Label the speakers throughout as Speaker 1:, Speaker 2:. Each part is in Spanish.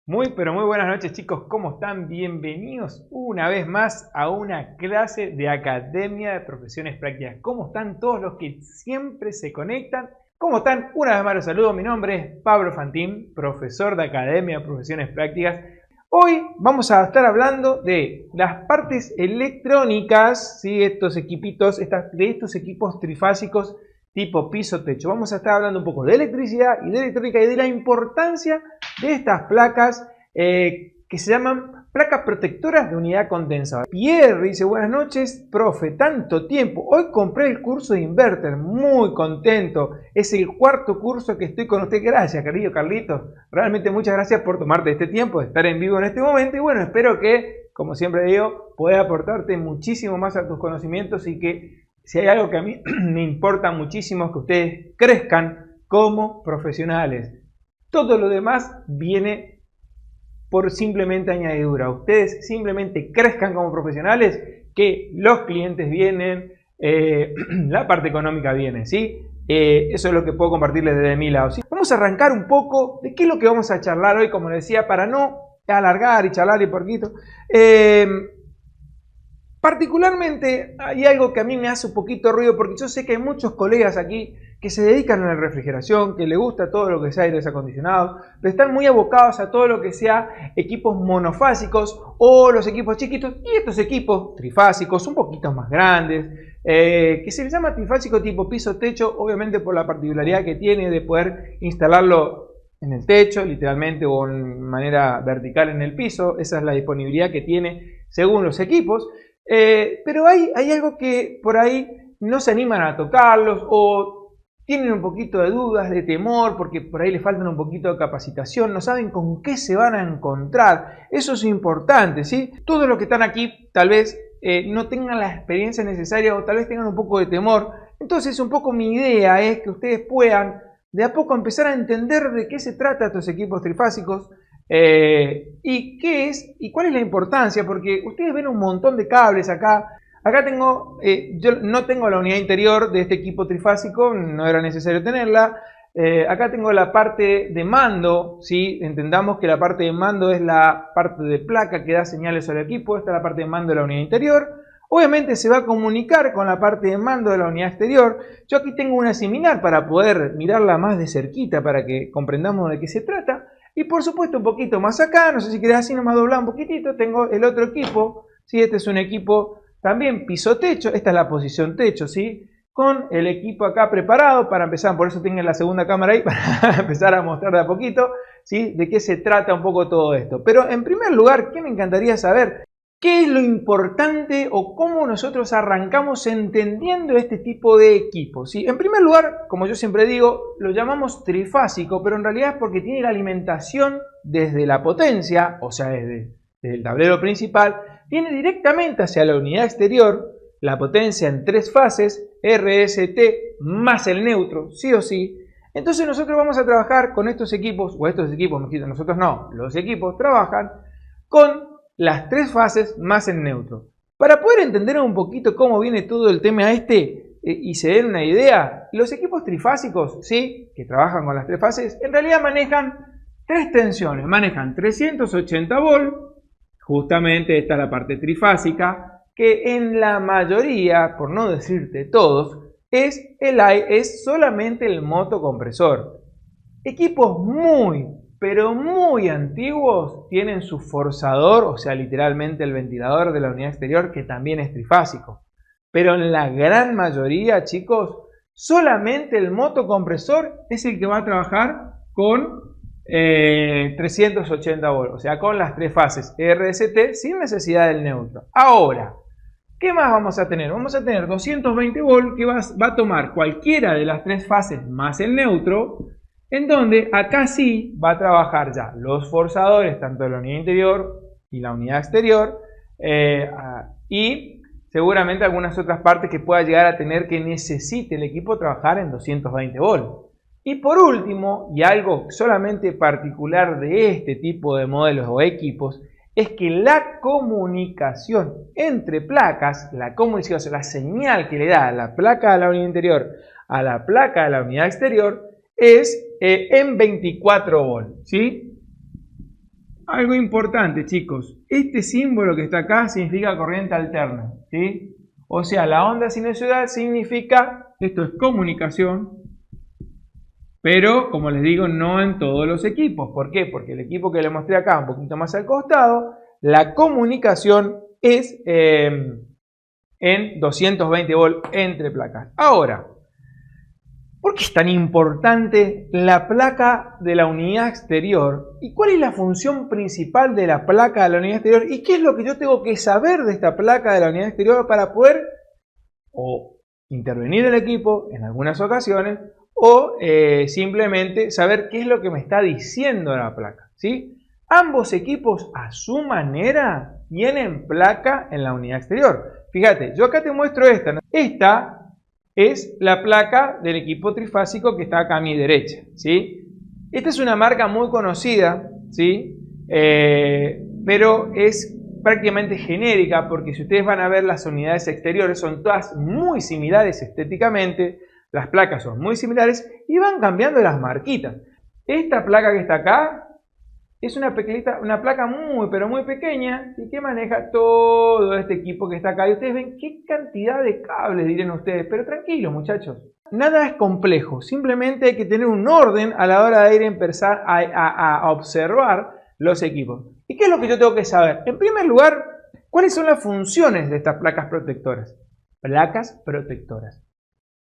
Speaker 1: Muy, pero muy buenas noches, chicos. ¿Cómo están? Bienvenidos una vez más a una clase de Academia de Profesiones Prácticas. ¿Cómo están todos los que siempre se conectan? ¿Cómo están? Una vez más los saludo. Mi nombre es Pablo Fantín, profesor de Academia de Profesiones Prácticas. Hoy vamos a estar hablando de las partes electrónicas, ¿sí? Estos equipitos, de estos equipos trifásicos tipo piso-techo. Vamos a estar hablando un poco de electricidad y de electrónica y de la importancia de estas placas que se llaman placas protectoras de unidad condensadora. Pierre dice: buenas noches, profe, tanto tiempo. Hoy compré el curso de inverter, muy contento. Es el cuarto curso que estoy con usted. Gracias, querido Carlitos. Realmente muchas gracias por tomarte este tiempo de estar en vivo en este momento. Y bueno, espero que, como siempre digo, pueda aportarte muchísimo más a tus conocimientos y que si hay algo que a mí me importa muchísimo es que ustedes crezcan como profesionales. Todo lo demás viene por simplemente añadidura. Ustedes simplemente crezcan como profesionales, que los clientes vienen, la parte económica viene, ¿sí? Eso es lo que puedo compartirles desde mi lado, ¿sí? Vamos a arrancar un poco de qué es lo que vamos a charlar hoy, como les decía, para no alargar y charlar y poquito. Particularmente hay algo que a mí me hace un poquito ruido, porque yo sé que hay muchos colegas aquí que se dedican a la refrigeración, que les gusta todo lo que sea aires acondicionados, pero están muy abocados a todo lo que sea equipos monofásicos o los equipos chiquitos, y estos equipos trifásicos, un poquito más grandes, que se les llama trifásico tipo piso-techo, obviamente por la particularidad que tiene de poder instalarlo en el techo, literalmente, o en manera vertical en el piso. Esa es la disponibilidad que tiene según los equipos. Pero hay algo que por ahí no se animan a tocarlos o tienen un poquito de dudas, de temor, porque por ahí les faltan un poquito de capacitación, no saben con qué se van a encontrar. Eso es importante, ¿sí? Todos los que están aquí tal vez no tengan la experiencia necesaria o tal vez tengan un poco de temor. Entonces un poco mi idea es que ustedes puedan de a poco empezar a entender de qué se trata estos equipos trifásicos. Y qué es y cuál es la importancia, porque ustedes ven un montón de cables acá. Acá tengo, yo no tengo la unidad interior de este equipo trifásico, no era necesario tenerla. Acá tengo la parte de mando, ¿sí? Entendamos que la parte de mando es la parte de placa que da señales al equipo. Esta es la parte de mando de la unidad interior. Obviamente se va a comunicar con la parte de mando de la unidad exterior. Yo aquí tengo una similar para poder mirarla más de cerquita para que comprendamos de qué se trata. Y por supuesto un poquito más acá, no sé si querés así nomás doblar un poquitito, tengo el otro equipo, ¿sí? Este es un equipo también piso-techo, esta es la posición techo, ¿sí? Con el equipo acá preparado para empezar, por eso tengo la segunda cámara ahí, para empezar a mostrar de a poquito, ¿sí? De qué se trata un poco todo esto. Pero en primer lugar, ¿qué me encantaría saber? ¿Qué es lo importante o cómo nosotros arrancamos entendiendo este tipo de equipos? ¿Sí? En primer lugar, como yo siempre digo, lo llamamos trifásico, pero en realidad es porque tiene la alimentación desde la potencia, o sea, desde el tablero principal, viene directamente hacia la unidad exterior, la potencia en tres fases, RST más el neutro, sí o sí. Entonces nosotros vamos a trabajar con estos equipos, o estos equipos, nosotros no, los equipos trabajan con las tres fases más el neutro. Para poder entender un poquito cómo viene todo el tema y se den una idea, los equipos trifásicos, ¿sí? Que trabajan con las tres fases, en realidad manejan tres tensiones, manejan 380 volt, justamente esta es la parte trifásica, que en la mayoría, por no decirte todos, es solamente el motocompresor. Equipos pero muy antiguos tienen su forzador, o sea, literalmente el ventilador de la unidad exterior, que también es trifásico. Pero en la gran mayoría, chicos, solamente el motocompresor es el que va a trabajar con 380 volts, o sea, con las tres fases RST sin necesidad del neutro. Ahora, ¿qué más vamos a tener? Vamos a tener 220 volts que va a tomar cualquiera de las tres fases más el neutro, en donde acá sí va a trabajar ya los forzadores, tanto de la unidad interior y la unidad exterior, y seguramente algunas otras partes que pueda llegar a tener que necesite el equipo trabajar en 220 volts. Y por último, y algo solamente particular de este tipo de modelos o equipos, es que la comunicación entre placas, la comunicación, o sea, la señal que le da la placa de la unidad interior a la placa de la unidad exterior, es en 24 volts, ¿sí? Algo importante, chicos. Este símbolo que está acá significa corriente alterna, ¿sí? O sea, la onda sinusoidal significa, esto es comunicación, pero como les digo, no en todos los equipos. ¿Por qué? Porque el equipo que les mostré acá, un poquito más al costado, la comunicación es en 220 volts entre placas. Ahora, ¿por qué es tan importante la placa de la unidad exterior? ¿Y cuál es la función principal de la placa de la unidad exterior? ¿Y qué es lo que yo tengo que saber de esta placa de la unidad exterior para poder o intervenir el equipo en algunas ocasiones o simplemente saber qué es lo que me está diciendo la placa? ¿Sí? Ambos equipos a su manera tienen placa en la unidad exterior. Fíjate, yo acá te muestro esta, ¿no? Esta es la placa del equipo trifásico que está acá a mi derecha, ¿sí? Esta es una marca muy conocida, ¿sí? Pero es prácticamente genérica porque si ustedes van a ver las unidades exteriores son todas muy similares estéticamente, las placas son muy similares y van cambiando las marquitas. Esta placa que está acá es una placa muy pero muy pequeña y que maneja todo este equipo que está acá. Y ustedes ven qué cantidad de cables, dirían ustedes. Pero tranquilos, muchachos. Nada es complejo. Simplemente hay que tener un orden a la hora de ir a empezar a observar los equipos. ¿Y qué es lo que yo tengo que saber? En primer lugar, ¿cuáles son las funciones de estas placas protectoras? Placas protectoras.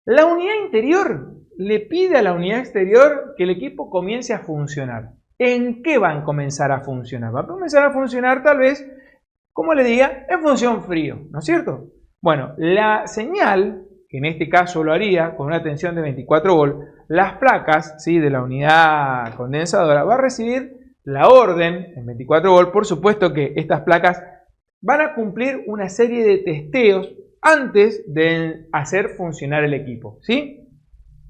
Speaker 1: La unidad interior le pide a la unidad exterior que el equipo comience a funcionar. ¿En qué van a comenzar a funcionar? Va a comenzar a funcionar tal vez, como le diga, en función frío, ¿no es cierto? Bueno, la señal, que en este caso lo haría con una tensión de 24 volts, las placas, ¿sí?, de la unidad condensadora va a recibir la orden en 24 volts. Por supuesto que estas placas van a cumplir una serie de testeos antes de hacer funcionar el equipo, ¿sí?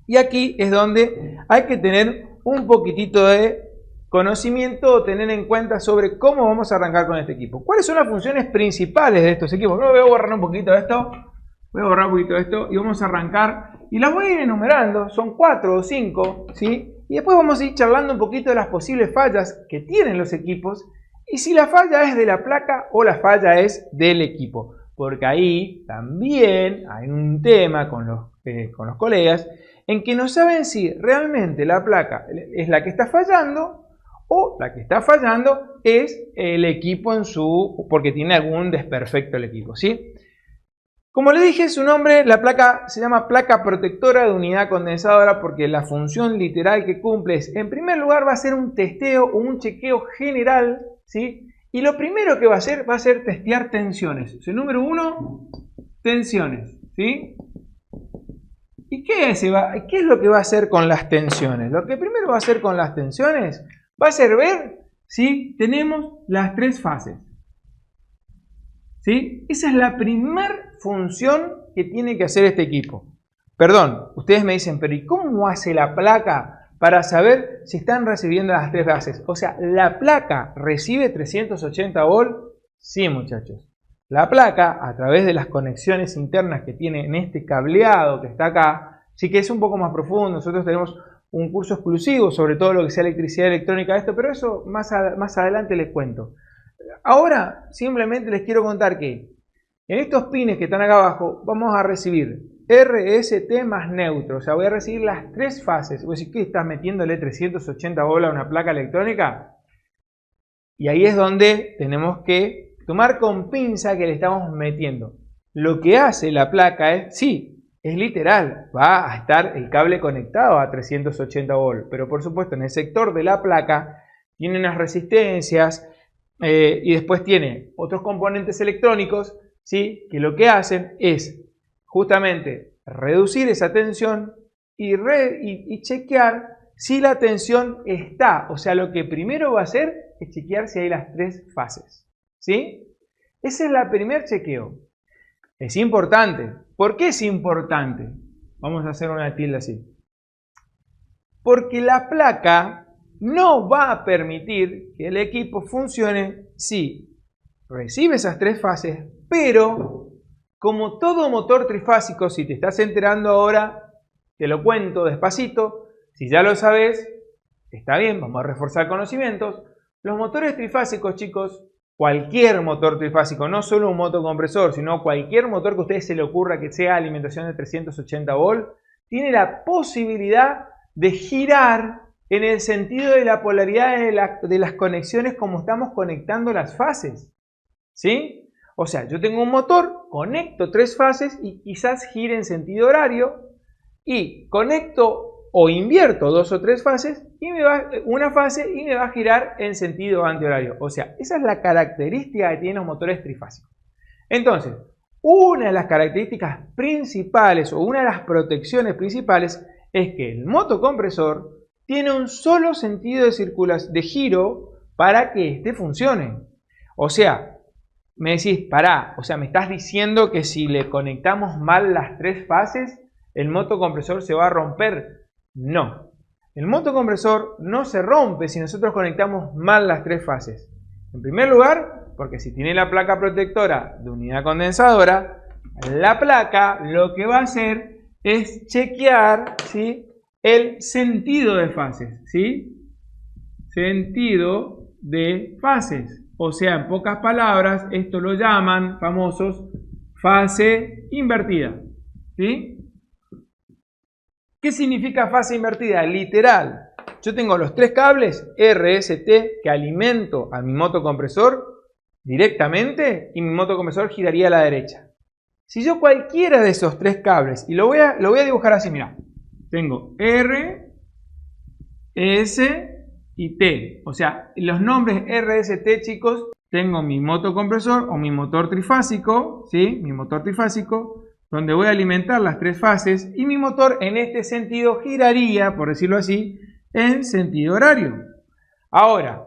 Speaker 1: Y aquí es donde hay que tener un poquitito de conocimiento o tener en cuenta sobre cómo vamos a arrancar con este equipo. ¿Cuáles son las funciones principales de estos equipos? Voy a borrar un poquito esto. Voy a borrar un poquito esto y vamos a arrancar. Y las voy a ir enumerando. Son 4 o 5, ¿sí? Y después vamos a ir charlando un poquito de las posibles fallas que tienen los equipos. Y si la falla es de la placa o la falla es del equipo. Porque ahí también hay un tema con los colegas en que no saben si realmente la placa es la que está fallando o la que está fallando es el equipo porque tiene algún desperfecto el equipo, ¿sí? Como le dije, su nombre, la placa se llama placa protectora de unidad condensadora porque la función literal que cumple es, en primer lugar, va a ser un testeo o un chequeo general, ¿sí? Y lo primero que va a ser testear tensiones. O sea, número 1, tensiones, ¿sí? ¿Y qué es lo que va a hacer con las tensiones? Lo que primero va a hacer con las tensiones va a ser ver si tenemos las 3 fases. ¿Sí? Esa es la primera función que tiene que hacer este equipo. Perdón, ustedes me dicen, pero ¿y cómo hace la placa para saber si están recibiendo las 3 fases? O sea, ¿la placa recibe 380 volts? Sí, muchachos. La placa, a través de las conexiones internas que tiene en este cableado que está acá, sí que es un poco más profundo. Nosotros tenemos un curso exclusivo sobre todo lo que sea electricidad electrónica, pero eso más adelante les cuento. Ahora simplemente les quiero contar que en estos pines que están acá abajo vamos a recibir RST más neutro, o sea, voy a recibir las 3 fases. Voy a decir, ¿qué estás metiéndole 380 volts a una placa electrónica? Y ahí es donde tenemos que tomar con pinza que le estamos metiendo. Lo que hace la placa es, sí, es literal, va a estar el cable conectado a 380 volts, pero por supuesto en el sector de la placa tiene unas resistencias y después tiene otros componentes electrónicos, ¿sí?, que lo que hacen es justamente reducir esa tensión y chequear si la tensión está. O sea, lo que primero va a hacer es chequear si hay las 3 fases, ¿sí? Ese es el primer chequeo. Es importante. ¿Por qué es importante? Vamos a hacer una tilde así. Porque la placa no va a permitir que el equipo funcione si recibe esas 3 fases, pero como todo motor trifásico, si te estás enterando ahora, te lo cuento despacito. Si ya lo sabes, está bien, vamos a reforzar conocimientos. Los motores trifásicos, chicos, cualquier motor trifásico, no solo un motocompresor, sino cualquier motor que a ustedes se le ocurra que sea alimentación de 380 volt, tiene la posibilidad de girar en el sentido de la polaridad de las conexiones como estamos conectando las fases. ¿Sí? O sea, yo tengo un motor, conecto 3 fases y quizás gire en sentido horario, y conecto o invierto 2 o 3 fases y una fase y me va a girar en sentido antihorario. O sea, esa es la característica que tienen los motores trifásicos. Entonces, una de las características principales o una de las protecciones principales es que el motocompresor tiene un solo sentido de giro para que éste funcione. O sea, me decís, pará, o sea, me estás diciendo que si le conectamos mal las 3 fases, el motocompresor se va a romper. No, el motocompresor no se rompe si nosotros conectamos mal las 3 fases. En primer lugar, porque si tiene la placa protectora de unidad condensadora, la placa lo que va a hacer es chequear, ¿sí?, el sentido de fases, ¿sí? Sentido de fases. O sea, en pocas palabras, esto lo llaman famosos fase invertida, ¿sí? ¿Qué significa fase invertida? Literal, yo tengo los 3 cables RST que alimento a mi motocompresor directamente y mi motocompresor giraría a la derecha. Si yo cualquiera de esos 3 cables, y lo voy a dibujar así, mira, tengo R, S y T. O sea, los nombres RST, chicos, tengo mi motocompresor o mi motor trifásico, ¿sí? Mi motor trifásico, donde voy a alimentar las 3 fases y mi motor en este sentido giraría, por decirlo así, en sentido horario. Ahora,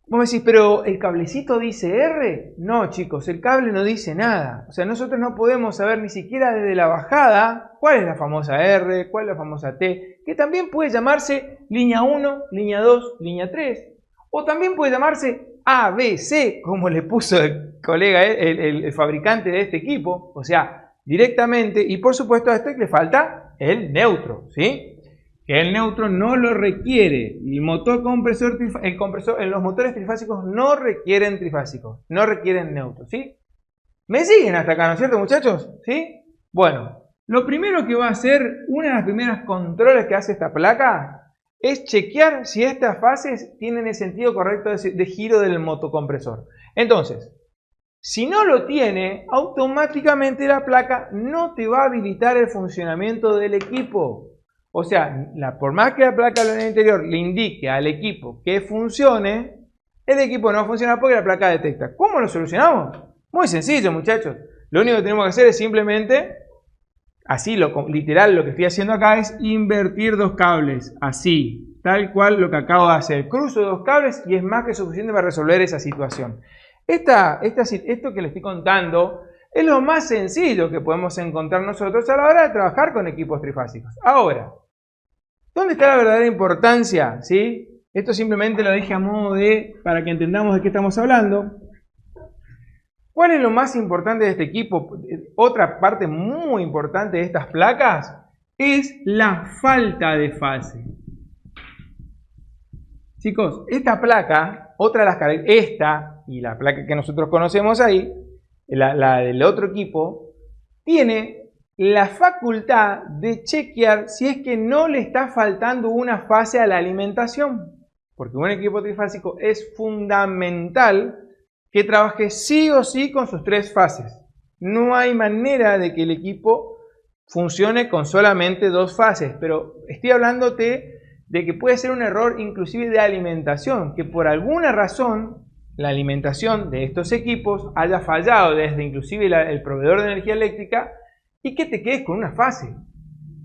Speaker 1: vos me decís, pero ¿el cablecito dice R? No, chicos, el cable no dice nada. O sea, nosotros no podemos saber ni siquiera desde la bajada cuál es la famosa R, cuál es la famosa T, que también puede llamarse línea 1, línea 2, línea 3. O también puede llamarse ABC, como le puso el colega, el fabricante de este equipo. O sea, directamente, y por supuesto a este le falta el neutro, ¿sí? Que el neutro no lo requiere. El motor compresor, los motores trifásicos no requieren trifásicos, no requieren neutro, ¿sí? ¿Me siguen hasta acá, no es cierto, muchachos? ¿Sí? Bueno, lo primero que va a hacer, una de las primeras controles que hace esta placa, es chequear si estas fases tienen el sentido correcto de giro del motocompresor. Entonces, si no lo tiene, automáticamente la placa no te va a habilitar el funcionamiento del equipo. O sea, por más que la placa en el interior le indique al equipo que funcione, el equipo no va a funcionar porque la placa detecta. ¿Cómo lo solucionamos? Muy sencillo, muchachos. Lo único que tenemos que hacer es simplemente, así, literal, lo que estoy haciendo acá es invertir 2 cables. Así, tal cual lo que acabo de hacer. Cruzo 2 cables y es más que suficiente para resolver esa situación. Esto que les estoy contando es lo más sencillo que podemos encontrar nosotros a la hora de trabajar con equipos trifásicos. Ahora, ¿dónde está la verdadera importancia? ¿Sí? Esto simplemente lo dije a modo para que entendamos de qué estamos hablando. ¿Cuál es lo más importante de este equipo? Otra parte muy importante de estas placas es la falta de fase. Chicos, esta placa, otra de las características, esta y la placa que nosotros conocemos ahí, la del otro equipo, tiene la facultad de chequear si es que no le está faltando una fase a la alimentación. Porque un equipo trifásico es fundamental que trabaje sí o sí con sus 3 fases. No hay manera de que el equipo funcione con solamente 2 fases, pero estoy hablándote de que puede ser un error inclusive de alimentación, que por alguna razón la alimentación de estos equipos haya fallado desde inclusive el proveedor de energía eléctrica y que te quedes con una fase.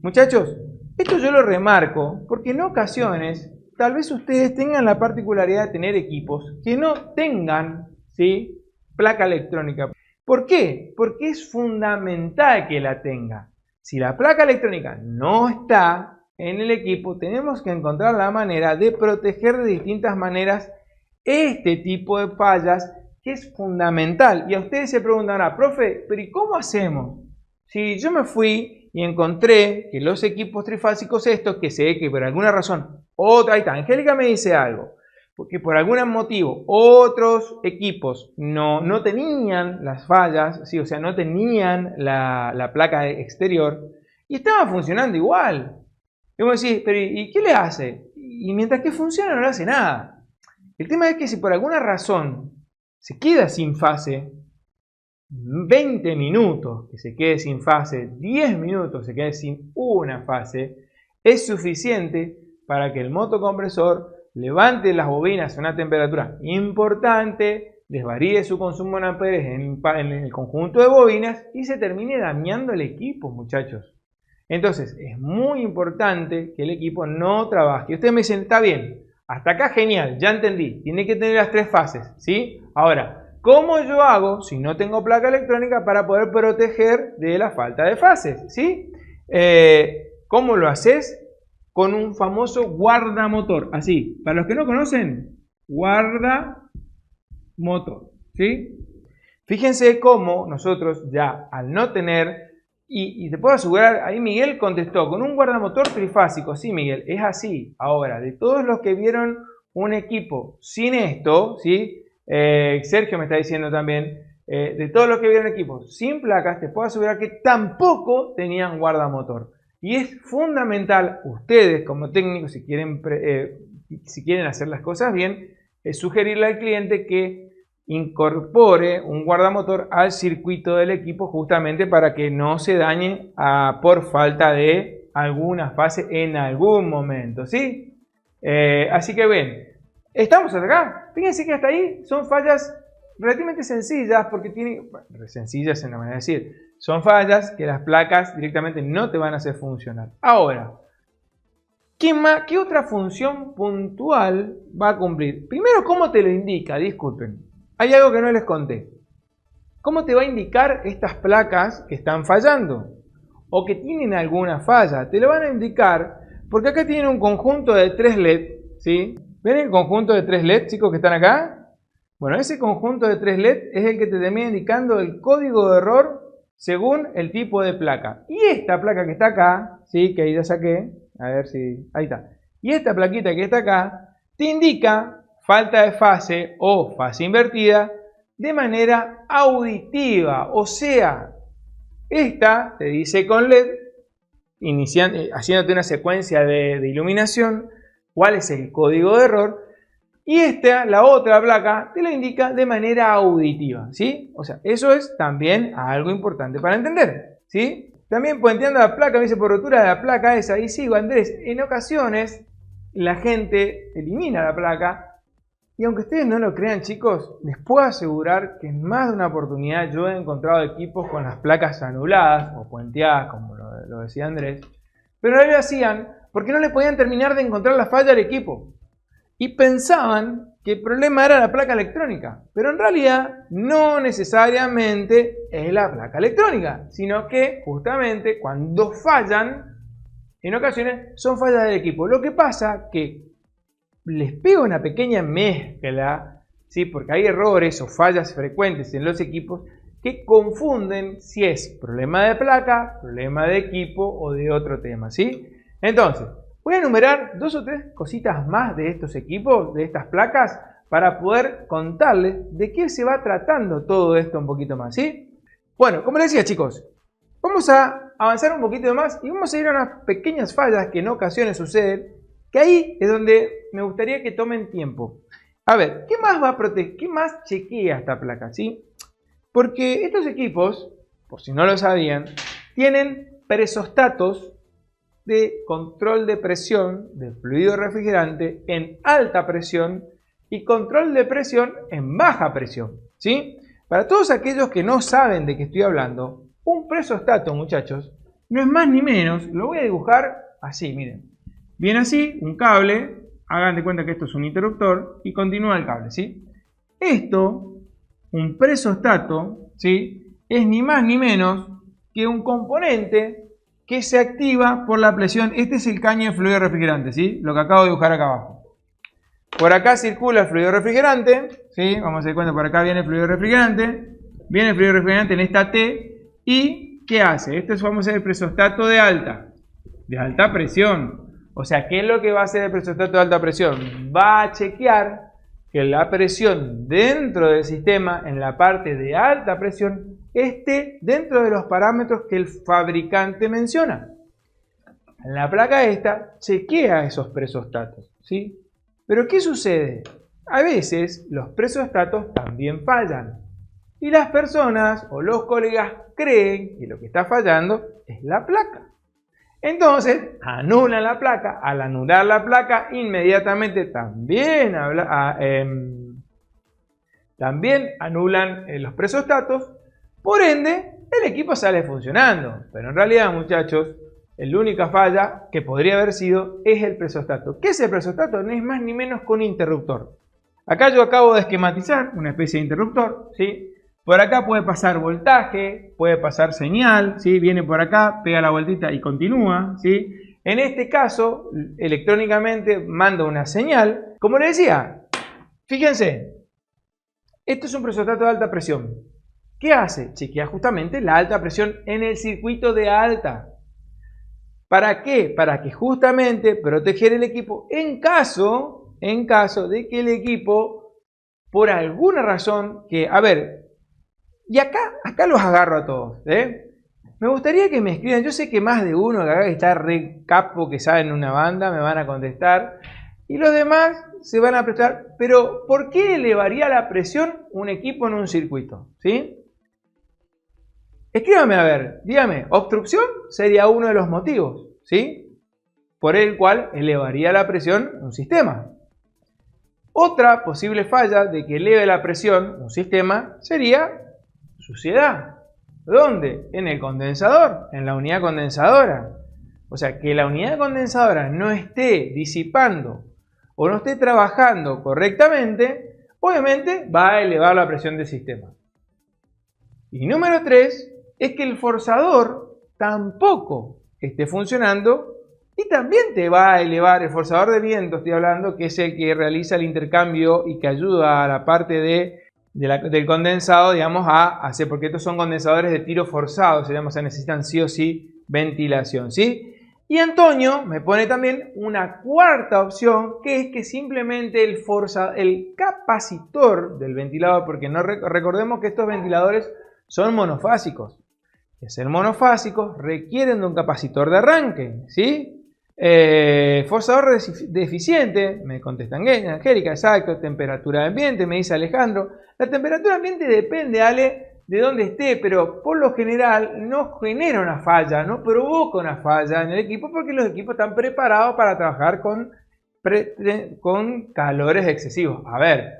Speaker 1: Muchachos, esto yo lo remarco porque en ocasiones tal vez ustedes tengan la particularidad de tener equipos que no tengan, ¿sí?, placa electrónica. ¿Por qué? Porque es fundamental que la tenga. Si la placa electrónica no está en el equipo, tenemos que encontrar la manera de proteger de distintas maneras este tipo de fallas, que es fundamental. Y a ustedes se preguntarán, profe, pero ¿y cómo hacemos? Si yo me fui y encontré que los equipos trifásicos estos, que sé que por alguna razón, ahí está, Angélica me dice algo, porque por algún motivo otros equipos no tenían las fallas, ¿sí? O sea, no tenían la placa exterior y estaba funcionando igual. Y vos decís, pero ¿y qué le hace? Y mientras que funciona no le hace nada. El tema es que si por alguna razón se queda sin fase, 20 minutos que se quede sin fase, 10 minutos se quede sin una fase, es suficiente para que el motocompresor levante las bobinas a una temperatura importante, desvaríe su consumo en amperes en el conjunto de bobinas y se termine dañando el equipo, muchachos. Entonces es muy importante que el equipo no trabaje. Y ustedes me dicen, está bien, hasta acá genial, ya entendí, tiene que tener las 3 fases, ¿sí? Ahora, ¿cómo yo hago si no tengo placa electrónica para poder proteger de la falta de fases? ¿Sí? ¿Cómo lo haces? Con un famoso guardamotor. Así, para los que no conocen, guardamotor. ¿Sí? Fíjense cómo nosotros ya al no tener, y te puedo asegurar, ahí Miguel contestó, con un guardamotor trifásico. Sí, Miguel, es así. Ahora, de todos los que vieron un equipo sin esto, ¿sí? Sergio me está diciendo también, de todos los que vieron equipos sin placas, te puedo asegurar que tampoco tenían guardamotor. Y es fundamental, ustedes como técnicos, si quieren hacer las cosas bien, es sugerirle al cliente que incorpore un guardamotor al circuito del equipo justamente para que no se dañe por falta de alguna fase en algún momento, ¿sí? Así que bien, estamos acá. Fíjense que hasta ahí son fallas relativamente sencillas, porque tienen, bueno, sencillas en la manera de decir, son fallas que las placas directamente no te van a hacer funcionar. Ahora, ¿qué otra función puntual va a cumplir? Primero, ¿cómo te lo indica? Disculpen, hay algo que no les conté. ¿Cómo te va a indicar estas placas que están fallando? O que tienen alguna falla. Te lo van a indicar porque acá tienen un conjunto de 3 LED, ¿sí? ¿Ven el conjunto de 3 LED, chicos, que están acá? Bueno, ese conjunto de 3 LED es el que te termina indicando el código de error según el tipo de placa. Y esta placa que está acá, ¿sí? Que ahí ya saqué, a ver si, ahí está. Y esta plaquita que está acá, te indica falta de fase o fase invertida de manera auditiva. O sea, esta te dice con LED, haciéndote una secuencia de iluminación, cuál es el código de error. Y la otra placa, te lo indica de manera auditiva, ¿sí? O sea, eso es también algo importante para entender, ¿sí? También puenteando la placa, me dice por rotura de la placa esa. Y sigo, Andrés, en ocasiones la gente elimina la placa. Y aunque ustedes no lo crean, chicos, les puedo asegurar que en más de una oportunidad yo he encontrado equipos con las placas anuladas o puenteadas, como lo decía Andrés. Pero no lo hacían porque no le podían terminar de encontrar la falla al equipo. Y pensaban que el problema era la placa electrónica, pero en realidad no necesariamente es la placa electrónica, sino que justamente cuando fallan, en ocasiones son fallas del equipo. Lo que pasa que les pega una pequeña mezcla, ¿sí? Porque hay errores o fallas frecuentes en los equipos que confunden si es problema de placa, problema de equipo o de otro tema, ¿sí? Entonces, voy a enumerar 2 o 3 cositas más de estos equipos, de estas placas, para poder contarles de qué se va tratando todo esto un poquito más, ¿sí? Bueno, como les decía, chicos, vamos a avanzar un poquito más y vamos a ir a unas pequeñas fallas que en ocasiones suceden, que ahí es donde me gustaría que tomen tiempo. A ver, ¿qué más va a proteger? ¿Qué más chequea esta placa, sí? Porque estos equipos, por si no lo sabían, tienen presostatos de control de presión del fluido refrigerante en alta presión y control de presión en baja presión, ¿sí? Para todos aquellos que no saben de qué estoy hablando, un presostato, muchachos, no es más ni menos, lo voy a dibujar así, miren. Viene así, un cable, hagan de cuenta que esto es un interruptor y continúa el cable, ¿sí? Esto, un presostato, ¿sí? Es ni más ni menos que un componente que se activa por la presión. Este es el caño de fluido refrigerante, ¿sí? Lo que acabo de dibujar acá abajo. Por acá circula el fluido refrigerante, ¿sí? Vamos a dar cuenta, por acá viene el fluido refrigerante. Viene el fluido refrigerante en esta T. ¿Y qué hace? Este es, vamos a ver, el presostato de alta presión. O sea, ¿qué es lo que va a hacer el presostato de alta presión? Va a chequear que la presión dentro del sistema, en la parte de alta presión, esté dentro de los parámetros que el fabricante menciona. La placa esta chequea esos presostatos, ¿sí? Pero ¿qué sucede? A veces los presostatos también fallan. Y las personas o los colegas creen que lo que está fallando es la placa. Entonces, anulan la placa. Al anular la placa, inmediatamente también anulan los presostatos. Por ende, el equipo sale funcionando. Pero en realidad, muchachos, la única falla que podría haber sido es el presostato. ¿Qué es el presostato? No es más ni menos que un interruptor. Acá yo acabo de esquematizar una especie de interruptor, ¿sí? Por acá puede pasar voltaje, puede pasar señal, ¿sí? Viene por acá, pega la vueltita y continúa, ¿sí? En este caso, electrónicamente manda una señal. Como les decía, fíjense, esto es un presostato de alta presión. ¿Qué hace? Chequea justamente la alta presión en el circuito de alta. ¿Para qué? Para que justamente proteger el equipo en caso de que el equipo, por alguna razón, y acá los agarro a todos, Me gustaría que me escriban, yo sé que más de uno que acá está re capo, que saben una banda, me van a contestar, y los demás se van a prestar, pero ¿por qué elevaría la presión un equipo en un circuito? ¿Sí? Escríbame a ver, dígame, obstrucción sería uno de los motivos, ¿sí? Por el cual elevaría la presión un sistema. Otra posible falla de que eleve la presión un sistema sería suciedad. ¿Dónde? En el condensador, en la unidad condensadora. O sea, que la unidad condensadora no esté disipando o no esté trabajando correctamente, obviamente va a elevar la presión del sistema. Y número 3 es que el forzador tampoco esté funcionando y también te va a elevar el forzador de viento, estoy hablando, que es el que realiza el intercambio y que ayuda a la parte del condensado, digamos, a hacer, porque estos son condensadores de tiro forzado, o sea, necesitan sí o sí ventilación, ¿sí? Y Antonio me pone también una cuarta opción, que es que simplemente el capacitor del ventilador, porque no recordemos que estos ventiladores son monofásicos. De ser monofásicos requieren de un capacitor de arranque, ¿sí? Forzador deficiente, me contesta Angélica, exacto. Temperatura de ambiente, me dice Alejandro. La temperatura de ambiente depende, Ale, de dónde esté, pero por lo general no genera una falla, no provoca una falla en el equipo porque los equipos están preparados para trabajar con calores excesivos. A ver,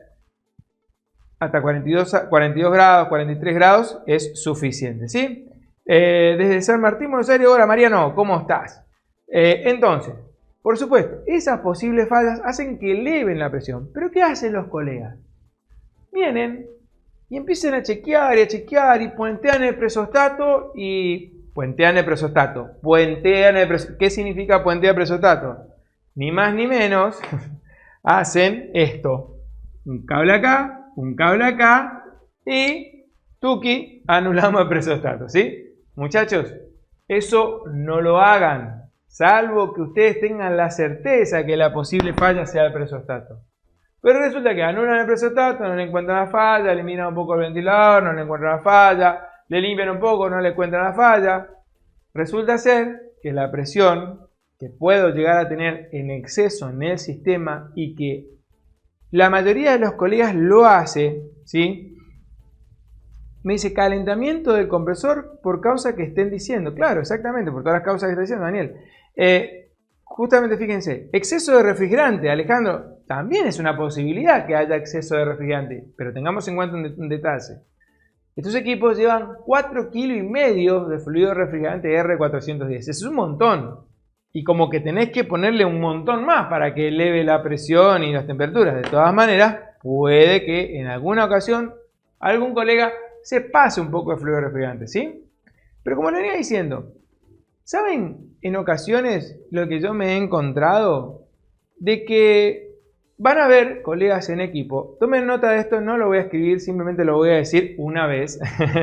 Speaker 1: hasta 42 grados, 43 grados es suficiente, ¿sí? Desde San Martín, Buenos Aires, hola Mariano, ¿cómo estás? Entonces, por supuesto, esas posibles fallas hacen que eleven la presión. ¿Pero qué hacen los colegas? Vienen y empiezan a chequear y puentean el presostato ¿Qué significa puentear presostato? Ni más ni menos hacen esto. Un cable acá y tuki, anulamos el presostato, ¿sí? Muchachos, eso no lo hagan, salvo que ustedes tengan la certeza que la posible falla sea el presostato. Pero resulta que anulan el presostato, no le encuentran la falla, eliminan un poco el ventilador, no le encuentran la falla, le limpian un poco, no le encuentran la falla. Resulta ser que la presión que puedo llegar a tener en exceso en el sistema y que la mayoría de los colegas lo hace, ¿sí? Me dice calentamiento del compresor por causa que estén diciendo. Claro, exactamente, por todas las causas que está diciendo Daniel. Justamente fíjense, exceso de refrigerante, Alejandro, también es una posibilidad que haya exceso de refrigerante, pero tengamos en cuenta un detalle. Estos equipos llevan 4,5 kg de fluido refrigerante R410, eso es un montón. Y como que tenés que ponerle un montón más para que eleve la presión y las temperaturas. De todas maneras, puede que en alguna ocasión algún colega se pase un poco de fluido refrigerante, ¿sí? Pero como le venía diciendo, ¿saben en ocasiones lo que yo me he encontrado? De que van a haber colegas en equipo. Tomen nota de esto, no lo voy a escribir, simplemente lo voy a decir una vez.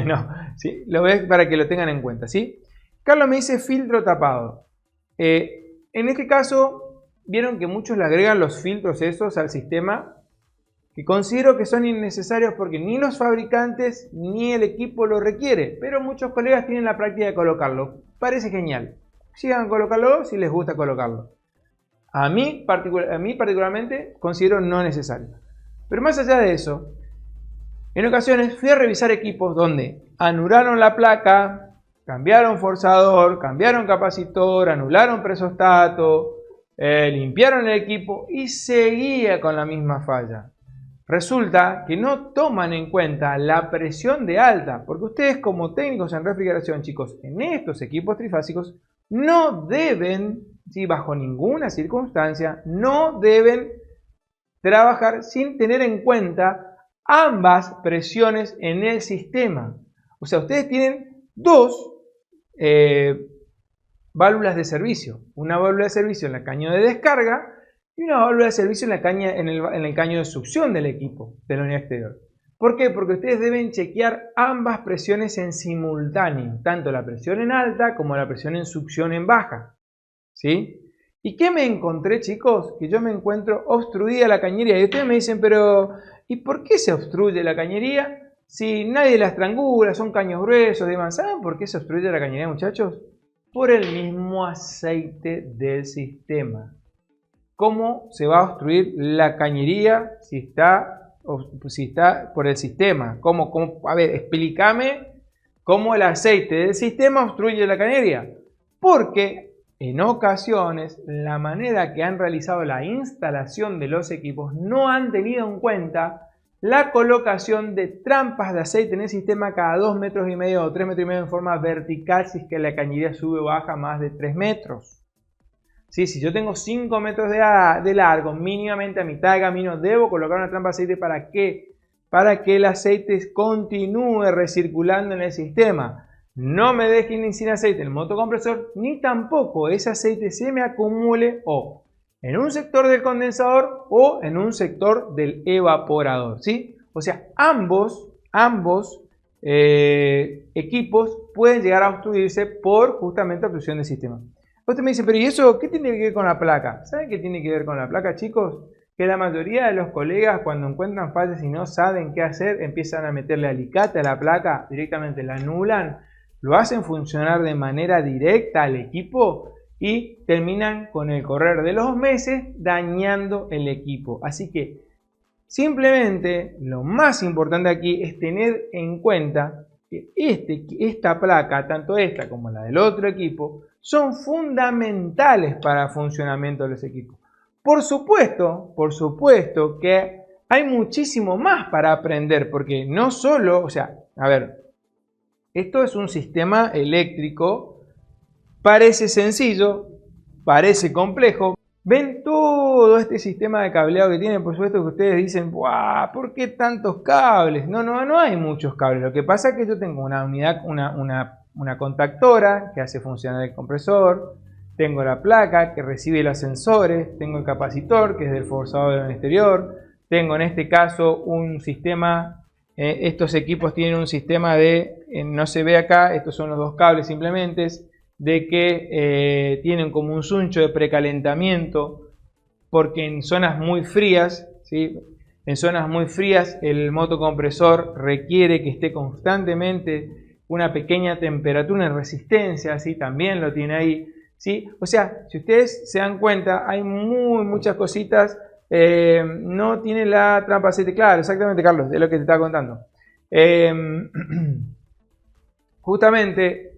Speaker 1: No, ¿sí? Lo voy a, para que lo tengan en cuenta, ¿sí? Carlos me dice filtro tapado. En este caso, vieron que muchos le agregan los filtros esos al sistema que considero que son innecesarios porque ni los fabricantes ni el equipo lo requiere, pero muchos colegas tienen la práctica de colocarlo. Parece genial. Sigan colocarlo si les gusta colocarlo. A mí particularmente considero no necesario. Pero más allá de eso, en ocasiones fui a revisar equipos donde anularon la placa, cambiaron forzador, cambiaron capacitor, anularon presostato, limpiaron el equipo y seguía con la misma falla. Resulta que no toman en cuenta la presión de alta, porque ustedes como técnicos en refrigeración, chicos, en estos equipos trifásicos, no deben, ¿sí?, bajo ninguna circunstancia, no deben trabajar sin tener en cuenta ambas presiones en el sistema. O sea, ustedes tienen dos válvulas de servicio. Una válvula de servicio en el caño de descarga y una válvula de servicio en el caño de succión del equipo, de la unidad exterior. ¿Por qué? Porque ustedes deben chequear ambas presiones en simultáneo, tanto la presión en alta como la presión en succión en baja. ¿Sí? ¿Y qué me encontré, chicos? Que yo me encuentro obstruida la cañería. Y ustedes me dicen, pero ¿y por qué se obstruye la cañería? Si nadie la estrangula, son caños gruesos, demás. ¿Saben por qué se obstruye la cañería, muchachos? Por el mismo aceite del sistema. ¿Cómo se va a obstruir la cañería si está por el sistema? A ver, explícame cómo el aceite del sistema obstruye la cañería. Porque en ocasiones la manera que han realizado la instalación de los equipos no han tenido en cuenta la colocación de trampas de aceite en el sistema cada 2,5 metros o 3,5 metros en forma vertical si es que la cañería sube o baja más de 3 metros. ¿Sí? Si yo tengo 5 metros de largo, mínimamente a mitad de camino debo colocar una trampa de aceite. ¿Para qué? Para que el aceite continúe recirculando en el sistema. No me dejen sin aceite el motocompresor, ni tampoco ese aceite se me acumule o en un sector del condensador o en un sector del evaporador, ¿sí? O sea, ambos equipos pueden llegar a obstruirse por justamente obstrucción del sistema. Usted me dice, pero ¿y eso qué tiene que ver con la placa? ¿Saben qué tiene que ver con la placa, chicos? Que la mayoría de los colegas cuando encuentran fallas y no saben qué hacer, empiezan a meterle alicate a la placa, directamente la anulan, lo hacen funcionar de manera directa al equipo y terminan con el correr de los meses dañando el equipo. Así que simplemente lo más importante aquí es tener en cuenta que esta placa, tanto esta como la del otro equipo, son fundamentales para el funcionamiento de los equipos. Por supuesto que hay muchísimo más para aprender, porque no solo, o sea, a ver, esto es un sistema eléctrico, parece sencillo, parece complejo. Ven todo este sistema de cableado que tiene, por supuesto que ustedes dicen, ¡guau! ¿Por qué tantos cables? No hay muchos cables. Lo que pasa es que yo tengo una unidad, una contactora que hace funcionar el compresor, tengo la placa que recibe los sensores, tengo el capacitor que es del forzador del exterior, tengo en este caso un sistema, estos equipos tienen un sistema de, no se ve acá, estos son los dos cables simplemente, de que tienen como un suncho de precalentamiento, porque en zonas muy frías, ¿sí?, en zonas muy frías el motocompresor requiere que esté constantemente una pequeña temperatura en resistencia, ¿sí? También lo tiene ahí, ¿sí? O sea, si ustedes se dan cuenta, hay muchas cositas. No tiene la trampa de aceite, claro, exactamente, Carlos, es lo que te estaba contando. Justamente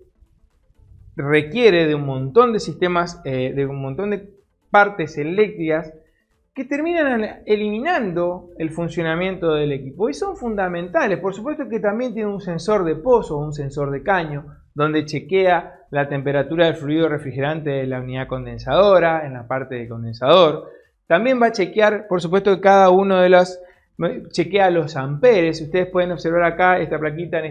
Speaker 1: requiere de un montón de sistemas, de un montón de partes eléctricas que terminan eliminando el funcionamiento del equipo y son fundamentales. Por supuesto que también tiene un sensor de pozo, un sensor de caño, donde chequea la temperatura del fluido refrigerante de la unidad condensadora, en la parte del condensador. También va a chequear, por supuesto, que cada uno de los chequea los amperes. Ustedes pueden observar acá esta plaquita en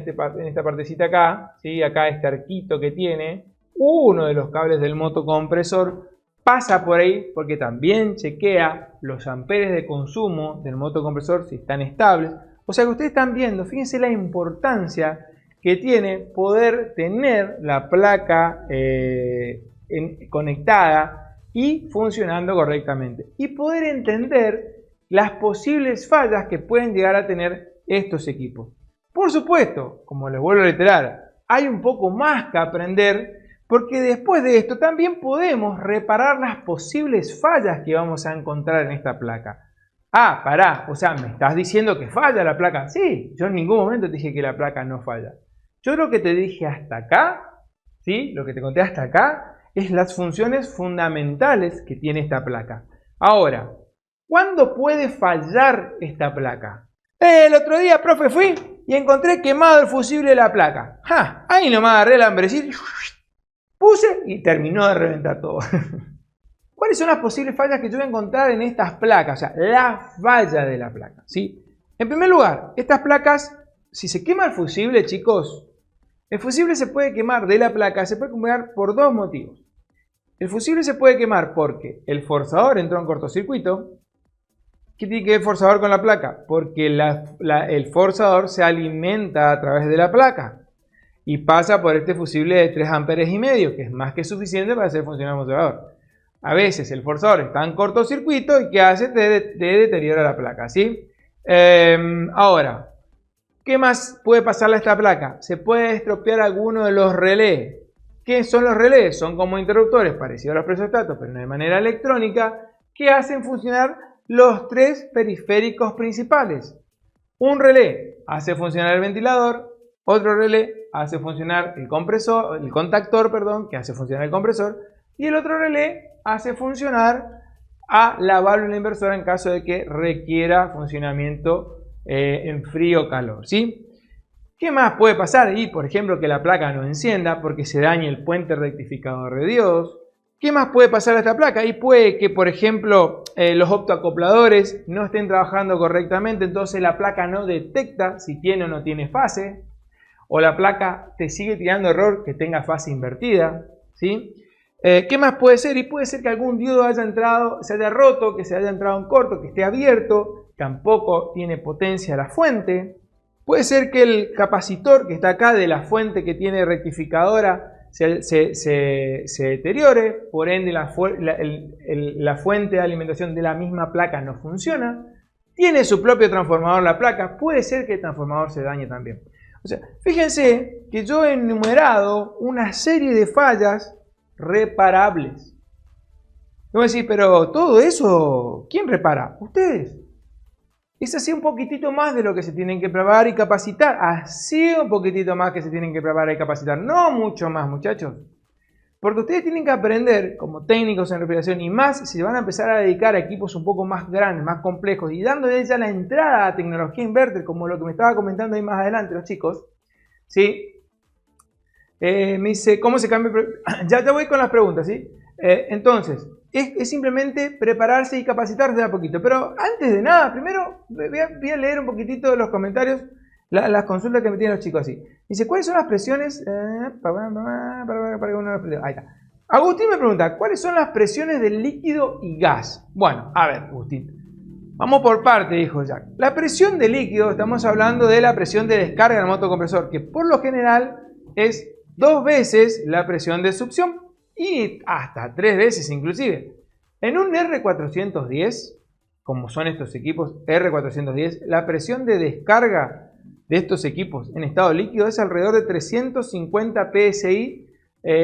Speaker 1: esta partecita acá, ¿sí? Acá este arquito que tiene, uno de los cables del motocompresor pasa por ahí porque también chequea los amperes de consumo del motocompresor si están estables. O sea que ustedes están viendo, fíjense la importancia que tiene poder tener la placa conectada y funcionando correctamente. Y poder entender las posibles fallas que pueden llegar a tener estos equipos. Por supuesto, como les vuelvo a reiterar, hay un poco más que aprender, porque después de esto también podemos reparar las posibles fallas que vamos a encontrar en esta placa. Ah, pará, o sea, ¿me estás diciendo que falla la placa? Sí, yo en ningún momento te dije que la placa no falla. Yo lo que te dije hasta acá, ¿sí? Lo que te conté hasta acá, es las funciones fundamentales que tiene esta placa. Ahora, ¿cuándo puede fallar esta placa? El otro día, profe, fui y encontré quemado el fusible de la placa. ¡Ja! Ahí nomás agarré el hambrecito, puse y terminó de reventar todo. ¿Cuáles son las posibles fallas que yo voy a encontrar en estas placas? O sea, la falla de la placa, ¿sí? En primer lugar, estas placas, si se quema el fusible, chicos, el fusible se puede quemar de la placa, se puede quemar por dos motivos. El fusible se puede quemar porque el forzador entró en cortocircuito. ¿Qué tiene que ver el forzador con la placa? Porque el forzador se alimenta a través de la placa y pasa por este fusible de 3,5 amperes, que es más que suficiente para hacer funcionar el motorador. A veces el forzador está en cortocircuito y ¿qué hace? Te deteriora la placa, ¿sí? Ahora, ¿qué más puede pasarle a esta placa? Se puede estropear alguno de los relés. ¿Qué son los relés? Son como interruptores parecidos a los presostatos, pero de manera electrónica, que hacen funcionar los tres periféricos principales. Un relé hace funcionar el ventilador, otro relé hace funcionar el contactor, que hace funcionar el compresor, y el otro relé hace funcionar a la válvula inversora en caso de que requiera funcionamiento en frío o calor, ¿sí? ¿Qué más puede pasar? Y, por ejemplo, que la placa no encienda porque se dañe el puente rectificador de diodos. ¿Qué más puede pasar a esta placa? Y puede que, por ejemplo, los optoacopladores no estén trabajando correctamente, entonces la placa no detecta si tiene o no tiene fase, o la placa te sigue tirando error que tenga fase invertida, ¿sí? ¿Qué más puede ser? Y puede ser que algún diodo haya entrado, se haya roto, que se haya entrado en corto, que esté abierto, tampoco tiene potencia la fuente. Puede ser que el capacitor que está acá de la fuente que tiene rectificadora se deteriore, por ende la fuente de alimentación de la misma placa no funciona. Tiene su propio transformador la placa, puede ser que el transformador se dañe también. O sea, fíjense que yo he enumerado una serie de fallas reparables. Voy a decir, pero todo eso, ¿quién repara? Ustedes. Es así un poquitito más de lo que se tienen que preparar y capacitar. Así un poquitito más que se tienen que preparar y capacitar. No mucho más, muchachos. Porque ustedes tienen que aprender como técnicos en refrigeración y más si se van a empezar a dedicar a equipos un poco más grandes, más complejos y dándole ya la entrada a tecnología inverter, como lo que me estaba comentando ahí más adelante los chicos. ¿Sí? Me dice, ¿cómo se cambia? Ya voy con las preguntas, ¿sí? Entonces, es simplemente prepararse y capacitarse de a poquito. Pero antes de nada, primero voy a leer un poquitito de los comentarios, las consultas que me tienen los chicos así. Dice, ¿cuáles son las presiones? Ahí está. Agustín me pregunta, ¿cuáles son las presiones del líquido y gas? Bueno, a ver, Agustín. Vamos por parte, dijo Jack. La presión de líquido, estamos hablando de la presión de descarga del motocompresor, que por lo general es 2 veces la presión de succión y hasta 3 veces inclusive. En un R410, como son estos equipos R410, la presión de descarga de estos equipos en estado líquido es alrededor de 350 psi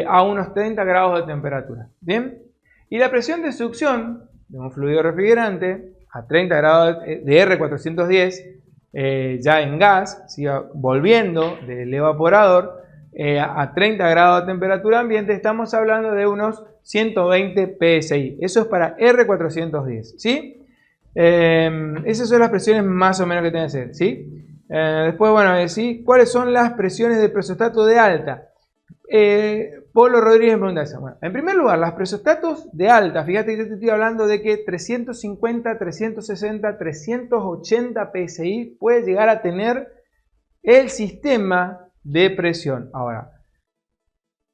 Speaker 1: a unos 30 grados de temperatura. ¿Bien? Y la presión de succión de un fluido refrigerante a 30 grados de R410, ya en gas, siga volviendo del evaporador, a 30 grados de temperatura ambiente, estamos hablando de unos 120 psi. Eso es para R410, ¿sí? Esas son las presiones más o menos que tienen que ser, ¿sí? Después, bueno, ¿sí? ¿Cuáles son las presiones del presostato de alta? Polo Rodríguez me pregunta eso. Bueno, en primer lugar, las presostatos de alta, fíjate que yo te estoy hablando de que 350, 360, 380 psi puede llegar a tener el sistema de presión. Ahora,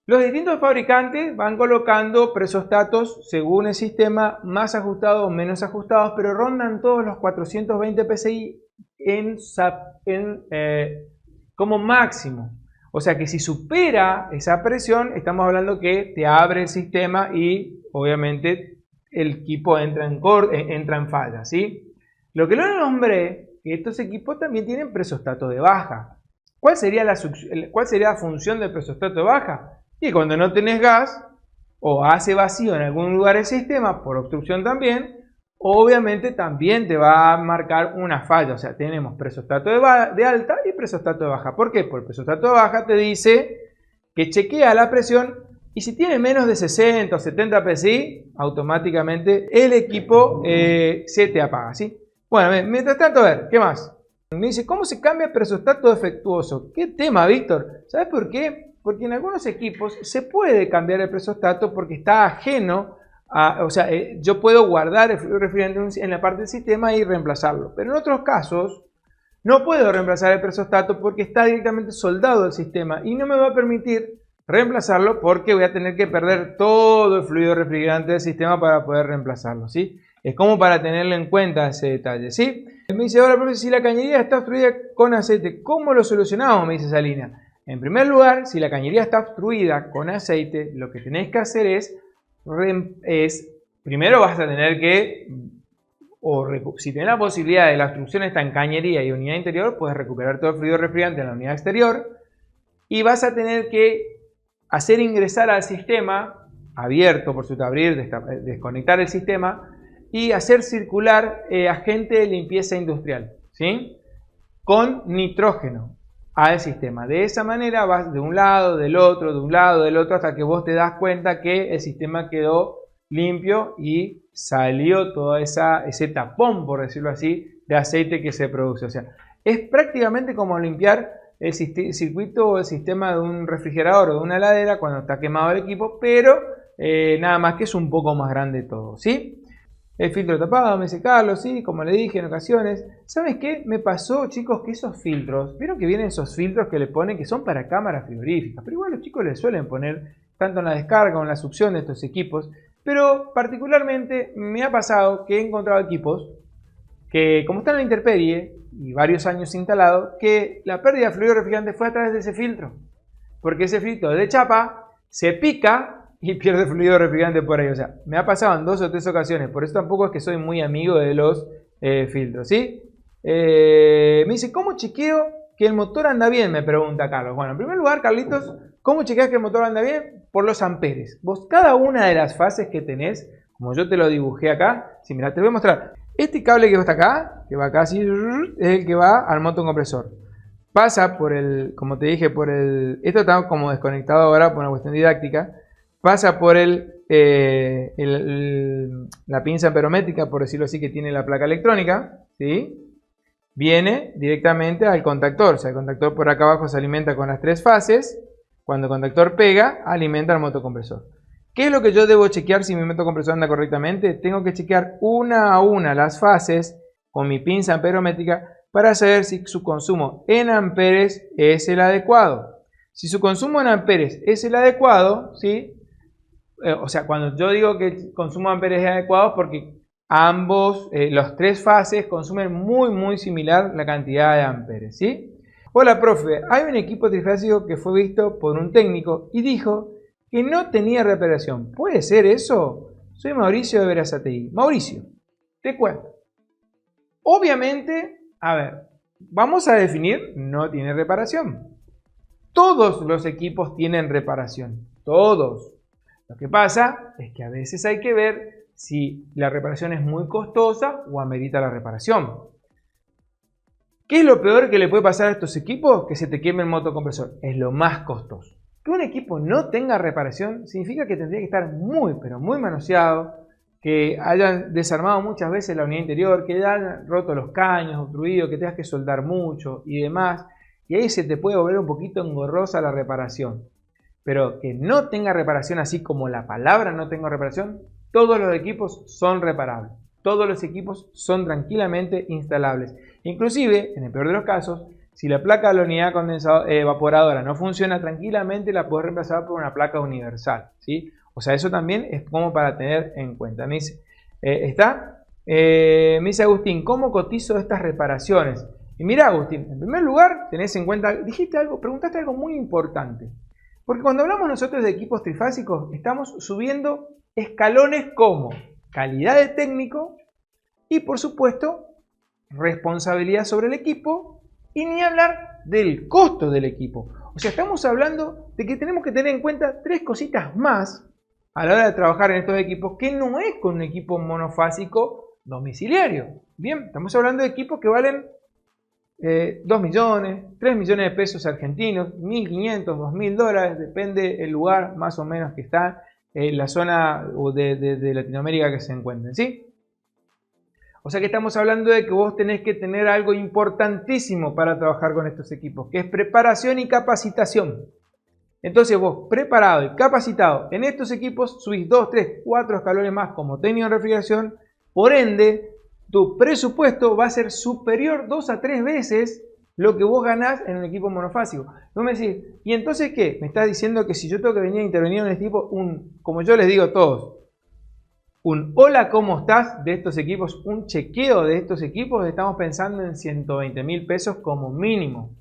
Speaker 1: los distintos fabricantes van colocando presostatos según el sistema, más ajustados o menos ajustados, pero rondan todos los 420 psi como máximo. O sea que si supera esa presión, estamos hablando que te abre el sistema y obviamente el equipo entra en falla, ¿sí? Lo que no nombré, que estos equipos también tienen presostato de baja. ¿Cuál sería la función del presostato de baja? Y cuando no tenés gas, o hace vacío en algún lugar el sistema, por obstrucción también, obviamente también te va a marcar una falla. O sea, tenemos presostato de alta y presostato de baja. ¿Por qué? Porque el presostato de baja te dice que chequea la presión y si tiene menos de 60 o 70 psi, automáticamente el equipo se te apaga, ¿sí? Bueno, mientras tanto, a ver, ¿qué más? Me dice, ¿cómo se cambia presostato defectuoso? ¿Qué tema, Víctor? ¿Sabes por qué? Porque en algunos equipos se puede cambiar el presostato porque está ajeno a, o sea, yo puedo guardar el fluido refrigerante en la parte del sistema y reemplazarlo. Pero en otros casos no puedo reemplazar el presostato porque está directamente soldado al sistema y no me va a permitir reemplazarlo porque voy a tener que perder todo el fluido refrigerante del sistema para poder reemplazarlo, ¿sí? Es como para tenerlo en cuenta ese detalle, ¿sí? Me dice, ahora, profe, si la cañería está obstruida con aceite, ¿cómo lo solucionamos? Me dice Salina. En primer lugar, si la cañería está obstruida con aceite, lo que tenés que hacer es primero vas a tener que, si tenés la posibilidad de la obstrucción está en cañería y unidad interior, puedes recuperar todo el fluido refrigerante en la unidad exterior y vas a tener que hacer ingresar al sistema, abierto por su abrir, desconectar el sistema y hacer circular agente de limpieza industrial, ¿sí? Con nitrógeno al sistema. De esa manera vas de un lado, del otro, de un lado, del otro, hasta que vos te das cuenta que el sistema quedó limpio y salió todo ese tapón, por decirlo así, de aceite que se produce. O sea, es prácticamente como limpiar el circuito o el sistema de un refrigerador o de una heladera cuando está quemado el equipo, pero nada más que es un poco más grande todo, ¿sí? El filtro tapado, me dice Carlos, sí, como le dije en ocasiones. ¿Sabes qué? Me pasó, chicos, que esos filtros, vieron que vienen esos filtros que le ponen que son para cámaras frigoríficas, pero igual los chicos les suelen poner tanto en la descarga como en la succión de estos equipos, pero particularmente me ha pasado que he encontrado equipos que, como están en la intemperie y varios años instalados, que la pérdida de fluido refrigerante fue a través de ese filtro, porque ese filtro de chapa se pica y pierde fluido refrigerante por ahí. O sea, me ha pasado en 2 o 3 ocasiones. Por eso tampoco es que soy muy amigo de los filtros, ¿sí? Me dice, ¿cómo chequeo que el motor anda bien? Me pregunta Carlos. Bueno, en primer lugar, Carlitos, ¿cómo chequeas que el motor anda bien? Por los amperes. Vos, cada una de las fases que tenés, como yo te lo dibujé acá, sí, mira, te voy a mostrar. Este cable que está acá, que va acá así, es el que va al motocompresor. Pasa por el, como te dije, por el... Esto está como desconectado ahora por una cuestión didáctica. Pasa por la pinza amperométrica, por decirlo así, que tiene la placa electrónica, ¿sí? Viene directamente al contactor. O sea, el contactor por acá abajo se alimenta con las 3 fases. Cuando el contactor pega, alimenta al motocompresor. ¿Qué es lo que yo debo chequear si mi motocompresor anda correctamente? Tengo que chequear una a una las fases con mi pinza amperométrica para saber si su consumo en amperes es el adecuado. Si su consumo en amperes es el adecuado, ¿sí? O sea, cuando yo digo que el consumo de amperes es adecuado es porque ambos, las 3 fases consumen muy similar la cantidad de amperes, ¿sí? Hola, profe, hay un equipo trifásico que fue visto por un técnico y dijo que no tenía reparación. ¿Puede ser eso? Soy Mauricio de Verazategui. Mauricio, te cuento. Obviamente, a ver, vamos a definir no tiene reparación. Todos los equipos tienen reparación, todos. Lo que pasa es que a veces hay que ver si la reparación es muy costosa o amerita la reparación. ¿Qué es lo peor que le puede pasar a estos equipos? Que se te queme el motocompresor. Es lo más costoso. Que un equipo no tenga reparación significa que tendría que estar pero muy manoseado, que hayan desarmado muchas veces la unidad interior, que hayan roto los caños, obstruido, que tengas que soldar mucho y demás. Y ahí se te puede volver un poquito engorrosa la reparación. Pero que no tenga reparación, así como la palabra no tengo reparación, todos los equipos son reparables. Todos los equipos son tranquilamente instalables. Inclusive, en el peor de los casos, si la placa de la unidad evaporadora no funciona tranquilamente, la puedes reemplazar por una placa universal, ¿sí? O sea, eso también es como para tener en cuenta. Me dice, me dice Agustín, ¿cómo cotizo estas reparaciones? Y mira, Agustín, en primer lugar, tenés en cuenta, preguntaste algo muy importante. Porque cuando hablamos nosotros de equipos trifásicos, estamos subiendo escalones como calidad de técnico y, por supuesto, responsabilidad sobre el equipo y ni hablar del costo del equipo. O sea, estamos hablando de que tenemos que tener en cuenta 3 cositas más a la hora de trabajar en estos equipos, que no es con un equipo monofásico domiciliario. Bien, estamos hablando de equipos que valen 2 millones, 3 millones de pesos argentinos, 1.500, 2.000 dólares, depende el lugar más o menos que está en la zona de Latinoamérica que se encuentren, ¿sí? O sea que estamos hablando de que vos tenés que tener algo importantísimo para trabajar con estos equipos, que es preparación y capacitación. Entonces vos, preparado y capacitado en estos equipos, subís 2, 3, 4 escalones más como técnico en refrigeración. Por ende, tu presupuesto va a ser superior 2 a 3 veces lo que vos ganás en un equipo monofásico. Vos me decís, ¿y entonces qué? Me estás diciendo que si yo tengo que venir a intervenir en este equipo, como yo les digo a todos, un hola, ¿cómo estás? De estos equipos, un chequeo de estos equipos, estamos pensando en 120.000 pesos como mínimo.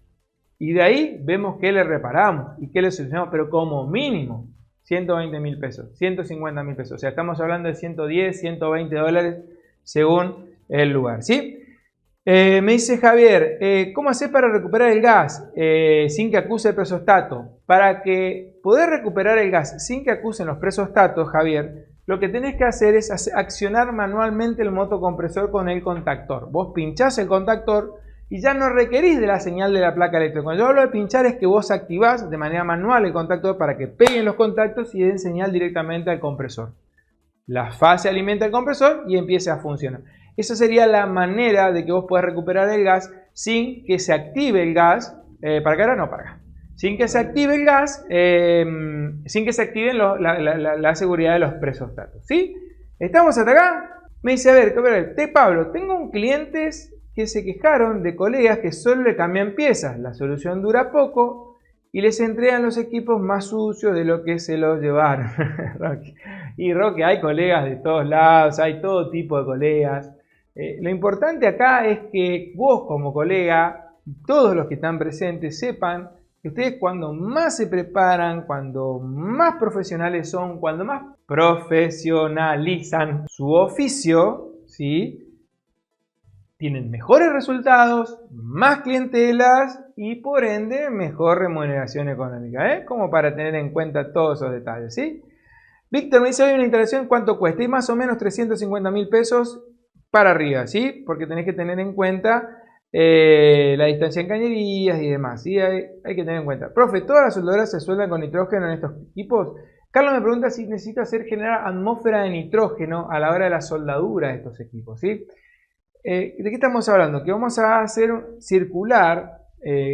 Speaker 1: Y de ahí vemos qué le reparamos y qué le solucionamos, pero como mínimo 120.000 pesos, 150.000 pesos. O sea, estamos hablando de 110, 120 dólares según el lugar, ¿sí? Me dice Javier, ¿cómo hacer para recuperar el gas sin que acuse el presostato? Para que poder recuperar el gas sin que acusen los presostatos, Javier, lo que tenés que hacer es accionar manualmente el motocompresor con el contactor. Vos pinchás el contactor y ya no requerís de la señal de la placa eléctrica. Cuando yo hablo de pinchar es que vos activás de manera manual el contactor para que peguen los contactos y den señal directamente al compresor. La fase alimenta el compresor y empieza a funcionar. Esa sería la manera de que vos puedas recuperar el gas sin que se active el gas. ¿Para acá? No, para acá. Sin que se active el gas, sin que se activen la seguridad de los presostatos. ¿Sí? ¿Estamos hasta acá? Me dice, a ver, Pablo, tengo clientes que se quejaron de colegas que solo le cambian piezas. La solución dura poco y les entregan los equipos más sucios de lo que se los llevaron. Y Roque, hay colegas de todos lados, hay todo tipo de colegas. Lo importante acá es que vos como colega, todos los que están presentes, sepan que ustedes cuando más se preparan, cuando más profesionales son, cuando más profesionalizan su oficio, ¿sí?, tienen mejores resultados, más clientelas y por ende mejor remuneración económica, como para tener en cuenta todos esos detalles, ¿sí? Víctor me dice, hoy una instalación, ¿cuánto cuesta? Y más o menos 350.000 pesos para arriba, ¿sí? Porque tenés que tener en cuenta la distancia en cañerías y demás, ¿sí? Hay que tener en cuenta. Profe, ¿todas las soldadoras se sueldan con nitrógeno en estos equipos? Carlos me pregunta si necesito generar atmósfera de nitrógeno a la hora de la soldadura de estos equipos, ¿sí? ¿De qué estamos hablando? Que vamos a hacer circular,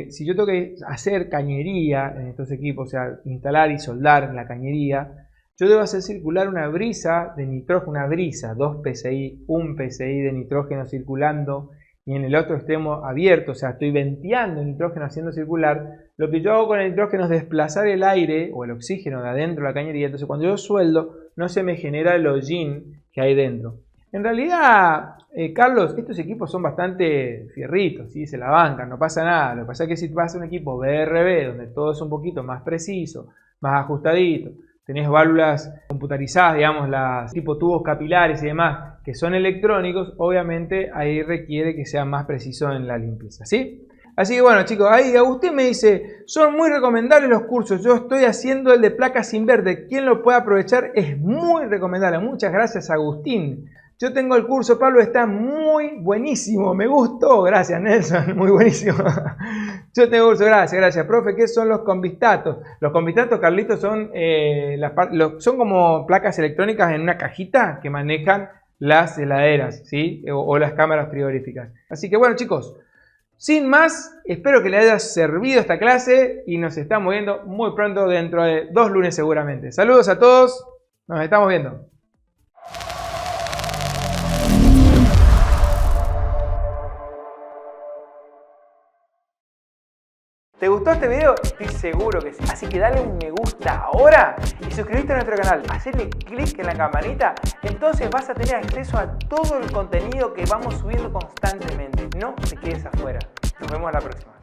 Speaker 1: si yo tengo que hacer cañería en estos equipos, o sea, instalar y soldar en la cañería, yo debo hacer circular una brisa de nitrógeno, una brisa, 2 PSI, 1 PSI de nitrógeno circulando y en el otro extremo abierto, o sea, estoy venteando el nitrógeno haciendo circular. Lo que yo hago con el nitrógeno es desplazar el aire o el oxígeno de adentro de la cañería, entonces cuando yo sueldo no se me genera el hollín que hay dentro. En realidad, Carlos, estos equipos son bastante fierritos, ¿sí? Se la bancan, no pasa nada. Lo que pasa es que si vas a un equipo BRB, donde todo es un poquito más preciso, más ajustadito, tenés válvulas computarizadas, digamos, las tipo tubos capilares y demás, que son electrónicos, obviamente ahí requiere que sea más preciso en la limpieza, ¿sí? Así que bueno, chicos, ahí Agustín me dice, son muy recomendables los cursos, yo estoy haciendo el de placas inverter, quien lo pueda aprovechar es muy recomendable. Muchas gracias, Agustín. Yo tengo el curso, Pablo, está muy buenísimo, me gustó, gracias Nelson, muy buenísimo. Yo tengo el curso, gracias, profe. ¿Qué son los convistatos? Los convistatos, Carlitos, son como placas electrónicas en una cajita que manejan las heladeras, ¿sí? O las cámaras frigoríficas. Así que bueno, chicos, sin más, espero que les haya servido esta clase y nos estamos viendo muy pronto dentro de 2 lunes seguramente. Saludos a todos, nos estamos viendo. ¿Te gustó este video? Estoy seguro que sí. Así que dale un me gusta ahora y suscríbete a nuestro canal. Hacele clic en la campanita, entonces vas a tener acceso a todo el contenido que vamos subiendo constantemente. No te quedes afuera. Nos vemos la próxima.